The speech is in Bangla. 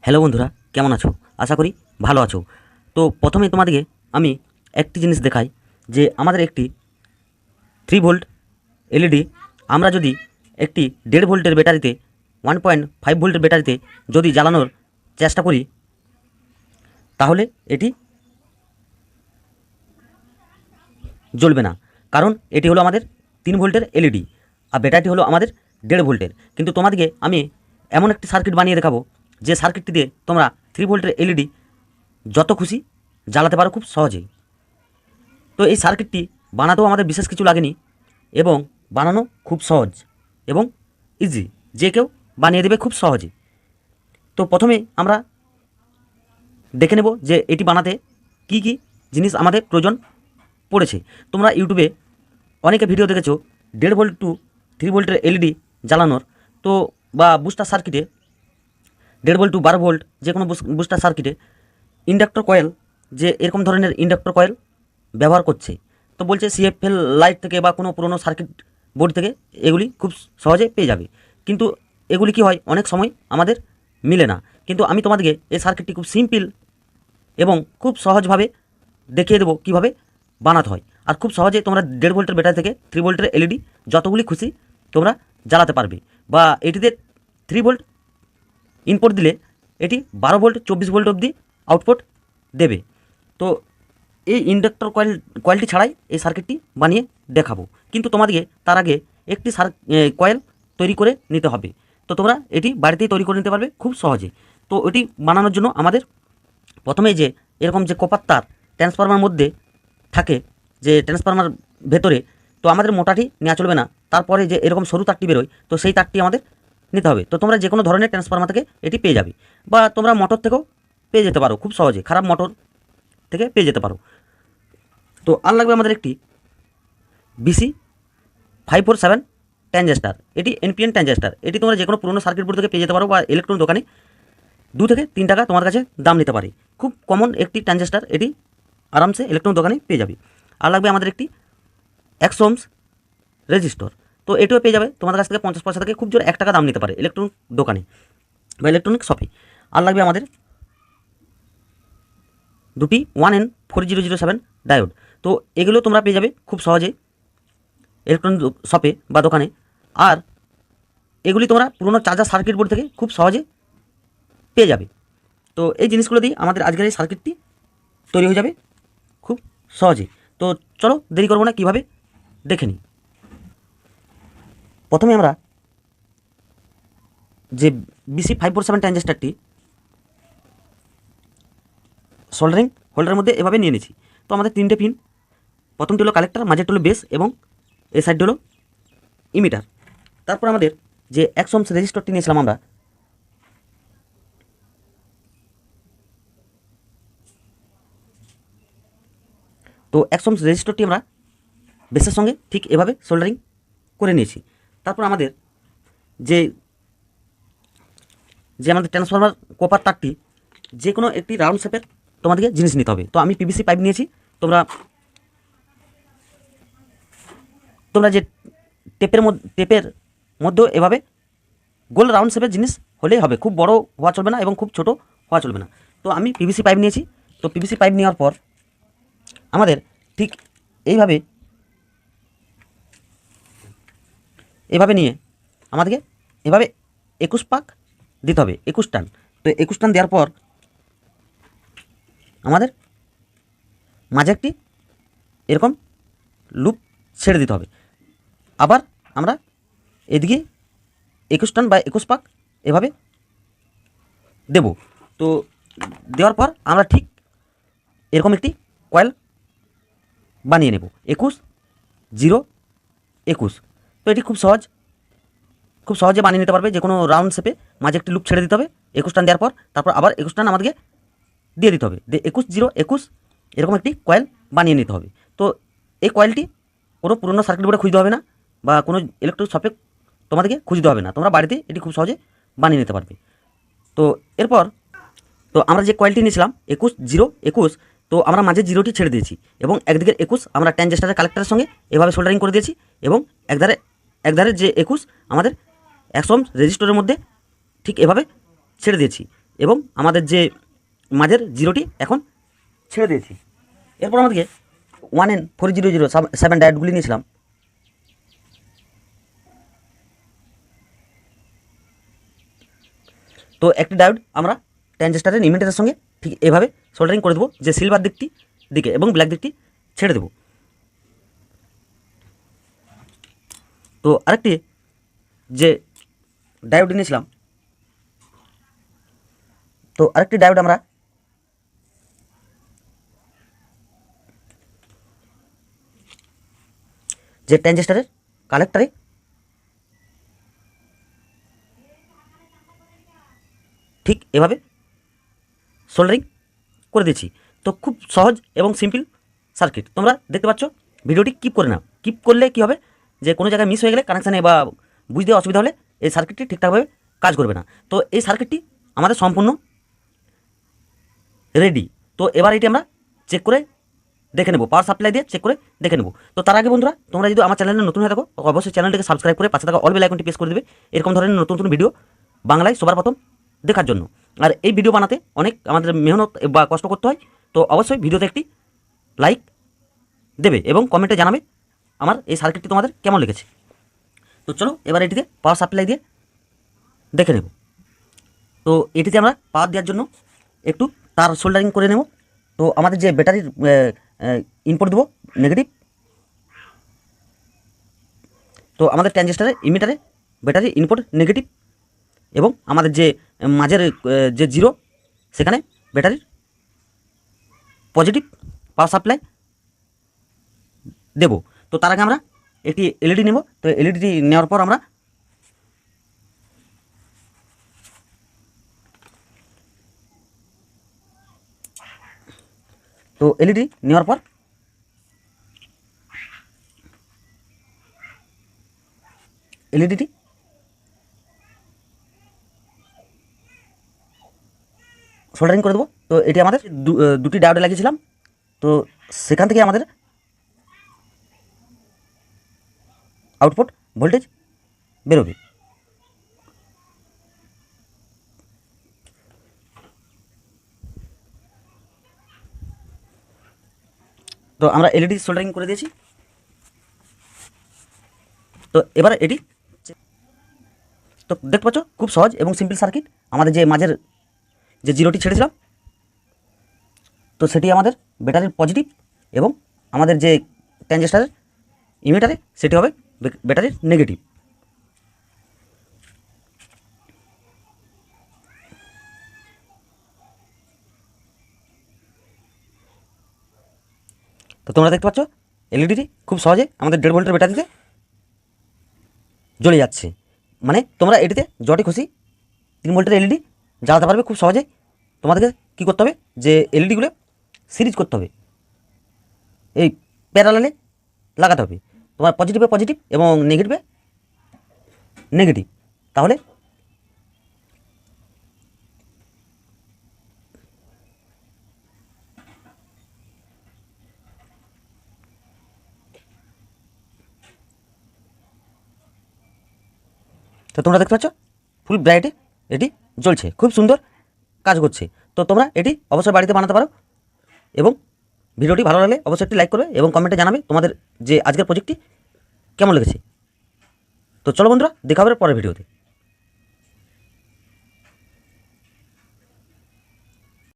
হ্যালো বন্ধুরা, কেমন আছো? আশা করি ভালো আছো। তো প্রথমে তোমাদেরকে আমি একটি জিনিস দেখাই যে আমাদের একটি 3 ভোল্ট এলইডি আমরা যদি একটি 1.5 ভোল্টের ব্যাটারিতে 1.5 ভোল্টের ব্যাটারিতে যদি জ্বালানোর চেষ্টা করি, তাহলে এটি জ্বলবে না। কারণ এটি হলো আমাদের 3 ভোল্টের এলইডি আর ব্যাটারিটি হলো আমাদের 1.5 ভোল্টের। কিন্তু তোমাদেরকে আমি এমন একটি সার্কিট বানিয়ে দেখাবো যে সার্কিটটি দিয়ে তোমরা 3 ভোল্টের এলইডি যত খুশি জ্বালাতে পারো খুব সহজেই। তো এই সার্কিটটি বানাতেও আমাদের বিশেষ কিছু লাগেনি এবং বানানো খুব সহজ এবং ইজি, যে কেউ বানিয়ে দেবে খুব সহজে। তো প্রথমে আমরা দেখে নেব যে এটি বানাতে কি কি জিনিস আমাদের প্রয়োজন পড়েছে। তোমরা ইউটিউবে অনেকে ভিডিও দেখেছো 1.5 ভোল্ট টু 3 ভোল্টের এলইডি জ্বালানোর। তো বা বুস্টার সার্কিটে 1.5 ভোল্ট টু 12 ভোল্ট যে কোনো বুস্টার সার্কিটে ইন্ডাক্টর কয়েল, যে এরকম ধরনের ইন্ডাক্টর কয়েল ব্যবহার করছে। তো বলছে সিএফএল লাইট থেকে বা কোনো পুরনো সার্কিট বোর্ড থেকে এগুলি খুব সহজে পেয়ে যাবে। কিন্তু এগুলি কি হয়, অনেক সময় আমাদের মিলে না। কিন্তু আমি তোমাদেরকে এই সার্কিটটি খুব সিম্পল এবং খুব সহজভাবে দেখিয়ে দেবো কীভাবে বানাতে হয়। আর খুব সহজে তোমরা 1.5 ভোল্টের ব্যাটারি থেকে 3 ভোল্টের এলইডি যতগুলি খুশি তোমরা জ্বালাতে পারবে। বা এটিতে 3 ভোল্ট ইনপুট দিলে এটি 12 ভোল্ট 24 ভোল্ট অবধি আউটপুট দেবে। তো এই ইন্ডাক্টর কয়েলটি ছাড়াই এই সার্কিটটি বানিয়ে দেখাবো। কিন্তু তোমাদেরকে তার আগে একটি কয়েল তৈরি করে নিতে হবে। তো তোমরা এটি বাড়িতেই তৈরি করে নিতে পারবে খুব সহজে। তো এটি বানানোর জন্য আমাদের প্রথমে যে এরকম যে কপার তার ট্রান্সফরমার মধ্যে থাকে, যে ট্রান্সফরমার ভেতরে, তো আমাদের মোটাটি নেওয়া চলবে না। তারপরে যে এরকম সরু তারটি বেরোয়, তো সেই তারটি আমাদের নিতে হবে। তো তোমরা যে কোনো ধরনের ট্রান্সফরমার থেকে এটি পেয়ে যাবে, বা তোমরা মোটর থেকেও পেয়ে যেতে পারো খুব সহজে, খারাপ মোটর থেকে পেয়ে যেতে পারো। তো আর লাগবে আমাদের একটি বিসি 547 ট্রানজিস্টার। এটি এনপিএন ট্রানজিস্টার। এটি তোমরা যে কোনো পুরোনো সার্কিট বোর্ড থেকে পেয়ে যেতে পারো, বা ইলেকট্রনিক দোকানে 2 থেকে 3 টাকা তোমার কাছে দাম নিতে পারে। খুব কমন একটি ট্রানজিস্টার, এটি আরামসে ইলেকট্রনিক দোকানে পেয়ে যাবে। আর লাগবে আমাদের একটি 100 ohms রেজিস্টর। তো এটিও পেয়ে যাবে তোমাদের কাছ থেকে 50 পয়সা থেকে, খুব জোর 1 টাকা দাম নিতে পারে ইলেকট্রনিক দোকানে বা ইলেকট্রনিক শপে। আর লাগবে আমাদের দুটি 1N4007 ডায়োড। তো এগুলো তোমরা পেয়ে যাবে খুব সহজে ইলেকট্রনিক শপে বা দোকানে। আর এগুলি তোমরা পুরোনো চার্জার সার্কিট বোর্ড থেকে খুব সহজে পেয়ে যাবে। তো এই জিনিসগুলো দিয়ে আমাদের আজকের এই সার্কিটটি তৈরি হয়ে যাবে খুব সহজে। তো চলো দেরি করবো না, কীভাবে দেখে নিই। প্রথমে আমরা যে বিসি 547 ট্রানজিস্টারটি সোল্ডারিং হোল্ডারের মধ্যে এভাবে নিয়ে নিয়েছি। তো আমাদের 3টে পিন, প্রথমটি হলো কালেক্টর, মাঝেরটি হলো বেস এবং এই সাইডটি হলো ইমিটার। তারপর আমাদের যে 100 ohms রেজিস্টরটি নিয়েছিলাম আমরা, তো 100 ohms রেজিস্টরটি আমরা বেসের সঙ্গে ঠিক এভাবে সোল্ডারিং করে নিয়েছি। তারপর আমাদের যে আমাদের ট্রান্সফরমার কপার তারটি যে কোনো একটি রাউন্ড শেপের তোমাদেরকে জিনিস নিতে হবে। তো আমি পিভিসি পাইপ নিয়েছি। তোমরা যে টেপের মধ্যেও এভাবে গোল রাউন্ড শেপের জিনিস হলেই হবে, খুব বড় হওয়া চলবে না এবং খুব ছোট হওয়া চলবে না। তো আমি পিভিসি পাইপ নিয়েছি। তো পিভিসি পাইপ নেওয়ার পর আমাদের ঠিক এইভাবে নিয়ে আমাদেরকে এভাবে 21 পাক দিতে হবে, 21 টান। তো 21 টান দেওয়ার পর আমাদের মাঝে একটি এরকম লুপ ছেড়ে দিতে হবে। আবার আমরা এদিকে 21 টান বা 21 পাক এভাবে দেব। তো দেওয়ার পর আমরা ঠিক এরকম একটি কয়েল বানিয়ে নেব 21 0 21। তো এটি খুব সহজে বানিয়ে নিতে পারবে যে কোনো রাউন্ড শেপে। মাঝে একটি লুপ ছেড়ে দিতে হবে 21 টান দেওয়ার পর, তারপর আবার 21 টান আমাদেরকে দিয়ে দিতে হবে। 21 0 21 এরকম একটি কয়েল বানিয়ে নিতে হবে। তো এই কয়েলটি কোনো পুরনো সার্কিট বোর্ডে খুঁজতে হবে না, বা কোনো ইলেকট্রিক শপে তোমাদেরকে খুঁজতে হবে না, তোমরা বাড়িতে এটি খুব সহজে বানিয়ে নিতে পারবে। তো এরপর তো আমরা যে কয়েলটি নিয়েছিলাম 21 0 21, তো আমরা মাঝে 0টি ছেড়ে দিয়েছি এবং একদিকের 21 আমরা ট্রানজিস্টারের কালেক্টরের সঙ্গে এভাবে সোল্ডারিং করে দিয়েছি, এবং একধারে যে 21 আমাদের 100 ohms রেজিস্টরের মধ্যে ঠিক এভাবে ছেড়ে দিয়েছি। এবং আমাদের যে মাঝের জিরোটি এখন ছেড়ে দিয়েছি। এরপর আমাদেরকে 1N4007 ডায়োডগুলি নিয়েছিলাম। তো একটি ডায়োড আমরা ট্রানজিস্টরের ইমিটারের সঙ্গে ঠিক এভাবে সোল্ডারিং করে দেবো, যে সিলভার দিকে এবং ব্ল্যাক দিকটি ছেড়ে দেবো। তো আরেকটি যে ডায়োড নিয়েছিলাম, তো আরেকটি ডায়োড আমরা যে ট্রানজিস্টরের কালেক্টরে ঠিক এভাবে সোল্ডারিং করে দিয়েছি। তো খুব সহজ এবং সিম্পল সার্কিট। তোমরা দেখতে পাচ্ছ, ভিডিওটি কিপ করে নাও। কিপ করলে কী হবে, যে কোনো জায়গায় মিস হয়ে গেলে কানেকশানে বা বুঝতে অসুবিধা হলে এই সার্কিটটি ঠিকঠাকভাবে কাজ করবে না। তো এই সার্কিটটি আমাদের সম্পূর্ণ রেডি। তো এবার এটি আমরা চেক করে দেখে নেব, পাওয়ার সাপ্লাই দিয়ে চেক করে দেখে নেব। তো তার আগে বন্ধুরা, তোমরা যদি আমার চ্যানেলে নতুন হয়ে থাকো, অবশ্যই চ্যানেলটিকে সাবস্ক্রাইব করে পাশে থাকা অল বেল আইকনটি প্রেস করে দেবে এরকম ধরনের নতুন নতুন ভিডিও বাংলায় সবার প্রথম দেখার জন্য। আর এই ভিডিও বানাতে অনেক আমাদের মেহনত বা কষ্ট করতে হয়। তো অবশ্যই ভিডিওতে একটি লাইক দেবে এবং কমেন্টে জানাবে আমার এই সার্কিটটি তোমাদের কেমন লেগেছে। তো চলো এবার এটিতে পাওয়ার সাপ্লাই দিয়ে দেখে নেব। তো এটিতে আমরা পাওয়ার দেওয়ার জন্য একটু তার সোল্ডারিং করে নেব। তো আমাদের যে ব্যাটারির ইনপুট দেবো নেগেটিভ, তো আমাদের ট্রানজিস্টরের ইমিটারে ব্যাটারি ইনপুট নেগেটিভ এবং আমাদের যে মাঝের যে জিরো সেখানে ব্যাটারির পজিটিভ পাওয়ার সাপ্লাই দেব। তো তার আগে আমরা একটি এলইডি নেব। তো এলইডিটি নেওয়ার পর আমরা এলইডিটি সোল্ডারিং করে দেবো। তো এটি আমাদের দুটি ডায়োডে লাগিয়েছিলাম, তো সেখান থেকে আমাদের আউটপুট ভোল্টেজ বেরোবে। তো আমরা এলইডি সোল্ডারিং করে দিয়েছি। তো এবার এটি তো দেখতে পাচ্ছ, খুব সহজ এবং সিম্পল সার্কিট। আমাদের যে মাঝের যে জিরোটি ছেড়েছিলাম, তো সেটি আমাদের ব্যাটারির পজিটিভ এবং আমাদের যে ট্রানজিস্টরের ইমিটারে সেটি হবে ব্যাটারির নেগেটিভ। তো তোমরা দেখতে পাচ্ছ, এলইডিটি খুব সহজে আমাদের 1.5 ভোল্টের ব্যাটারিতে জ্বলে যাচ্ছে। মানে তোমরা এটিতে যটি খুশি 3 ভোল্টের এলইডি জ্বালাতে পারবে খুব সহজে। তোমাদেরকে কী করতে হবে, যে এলইডিগুলো সিরিজ করতে হবে, এই প্যারালালে লাগাতে হবে। তোমার পজিটিভে পজিটিভ এবং নেগেটিভে নেগেটিভ। তাহলে তো তোমরা দেখতে পাচ্ছ, ফুল ব্রাইটে এটি জ্বলছে, খুব সুন্দর কাজ করছে। তো তোমরা এটি অবশ্যই বাড়িতে বানাতে পারো এবং ভিডিওটি ভালো লাগলে অবশ্যই একটি লাইক করবে এবং কমেন্টে জানাবে তোমাদের যে আজকের প্রজেক্টটি কেমন লেগেছে। তো চলো বন্ধুরা, দেখা হবে পরের ভিডিওতে।